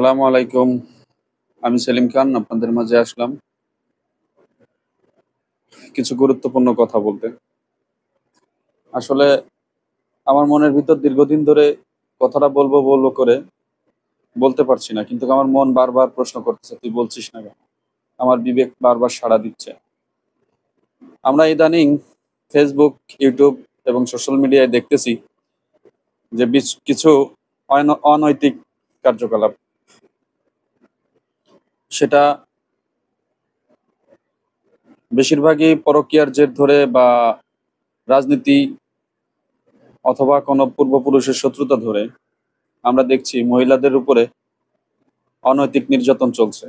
আসসালামু আলাইকুম। আমি সেলিম খান আপনাদের মাঝে আসলাম কিছু গুরুত্বপূর্ণ কথা বলতে। আসলে আমার মনের ভিতর দীর্ঘদিন ধরে কথাটা বলবো বলবো করে বলতে পারছি না, কিন্তু আমার মন বারবার প্রশ্ন করতেছে তুই বলছিস না কেন। আমার বিবেক বারবার সাড়া দিচ্ছে। আমরা ইদানিং ফেসবুক, ইউটিউব এবং সোশ্যাল মিডিয়ায় দেখতেছি যে কিছু অনৈতিক কার্যকলাপ, সেটা বেশিরভাগই পরকীয়ার জের ধরে বা রাজনীতি অথবা কোনো পূর্বপুরুষের শত্রুতা ধরে আমরা দেখছি মহিলাদের উপরে অনৈতিক নির্যাতন চলছে।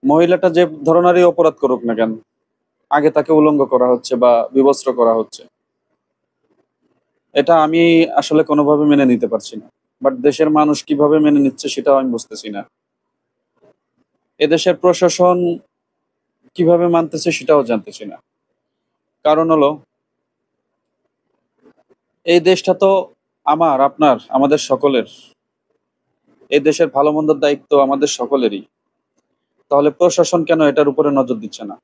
মহিলাটা যে ধরনেরই অপরাধ করুক না কেন, আগে তাকে উলঙ্গ করা হচ্ছে বা বিবস্ত্র করা হচ্ছে। এটা আমি আসলে কোনোভাবে মেনে নিতে পারছি না। বাট দেশের মানুষ কিভাবে মেনে নিচ্ছে সেটাও আমি বুঝতেছি না। এদেশের প্রশাসন কিভাবে মানতেছে সেটাও জানতেছি না। কারণ হলো, এই দেশটা তো আমার, আপনার, আমাদের সকলের। এই দেশের ভালো মন্দের দায়িত্ব আমাদের সকলেরই। তাহলে প্রশাসন কেন এটার উপরে নজর দিচ্ছে না?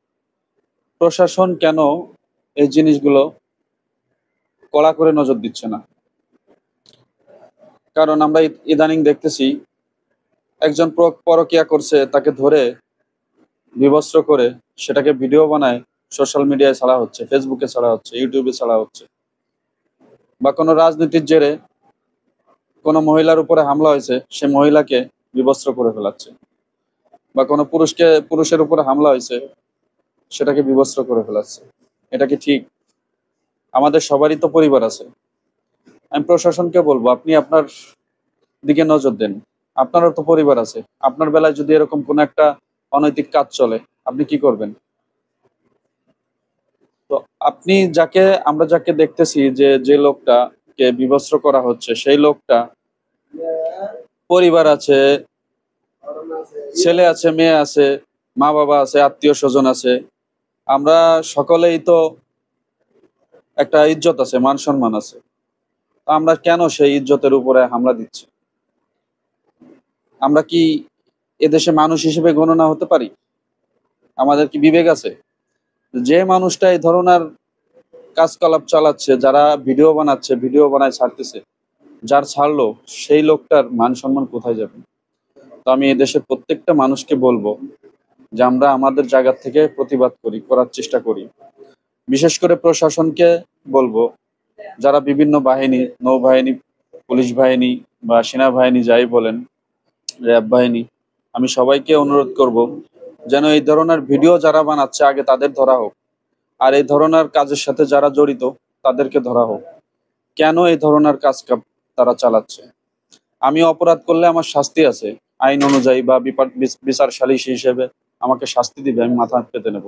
প্রশাসন কেন এই জিনিসগুলো কড়া করে নজর দিচ্ছে না? কারণ আমরা ইদানিং দেখতেছি একজন পরকীয়া করছে, তাকে ধরে বিবস্ত্র করে সেটাকে ভিডিও বানায় সোশ্যাল মিডিয়ায় ছাড়া হচ্ছে, ফেসবুকে ছাড়া হচ্ছে, ইউটিউবে ছাড়া হচ্ছে। বা কোনো রাজনীতির জেরে কোনো মহিলার উপরে হামলা হয়েছে, সে মহিলাকে বিবস্ত্র করে ফেলাচ্ছে। বা কোনো পুরুষের উপরে হামলা হয়েছে, সেটাকে বিবস্ত্র করে ফেলাচ্ছে। এটা কি ঠিক? আমাদের সবারই তো পরিবার আছে। আমি প্রশাসনকে বলবো, আপনি আপনার দিকে নজর দেন। আপনারও তো পরিবার আছে। আপনার বেলায় যদি এরকম কোনো একটা অনৈতিক কাজ চলে, আপনি কি করবেন? তো আপনি আমরা যাকে দেখতেছি যে যে লোকটাকে বিবস্ত্র করা হচ্ছে, সেই লোকটা পরিবার আছে, ছেলে আছে, মেয়ে আছে, মা বাবা আছে, আত্মীয় স্বজন আছে। আমরা সকলেই তো একটা ইজ্জত আছে, মান সম্মান আছে। তো আমরা কেন সেই ইজ্জতের উপরে হামলা দিচ্ছি? আমরা কি এদেশে মানুষ হিসেবে গণনা হতে পারি? আমাদের কি বিবেক আছে? যে মানুষটা এই ধরনের কাজকলাপ চালাচ্ছে, যারা ভিডিও বানাচ্ছে, ভিডিও বানায় ছাড়তেছে, যার ছাড়লো, সেই লোকটার মান সম্মান কোথায় যাবে? তো আমি এদেশের প্রত্যেকটা মানুষকে বলবো যে আমরা আমাদের জায়গা থেকে প্রতিবাদ করার চেষ্টা করি। বিশেষ করে প্রশাসনকে বলবো, যারা বিভিন্ন বাহিনী, নৌবাহিনী, পুলিশ বাহিনী বা সেনাবাহিনী যাই বলেন, র্যাব বাহিনী, আমি সবাইকে অনুরোধ করব যেন এই ধরনের ভিডিও যারা বানাচ্ছে আগে তাদের ধরা হোক। আর এই ধরনের কাজের সাথে যারা জড়িত তাদেরকে ধরা হোক। কেন এই ধরনের তারা চালাচ্ছে? আমি অপরাধ করলে আমার শাস্তি আছে, আইন অনুযায়ী বা বিচার সালিসি হিসেবে আমাকে শাস্তি দিবে, আমি মাথা পেতে নেব।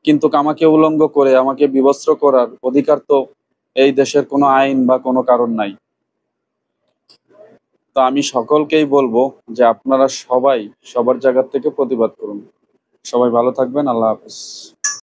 কিন্তু আমাকে উলঙ্গ করে আমাকে বিবস্ত্র করার অধিকার তো এই দেশের কোনো আইন বা কোনো কারণ নাই। তো আমি সকলকেই বলবো যে আপনারা সবাই সবার জায়গা থেকে প্রতিবাদ করুন। সবাই ভালো থাকবেন। আল্লাহ হাফেজ।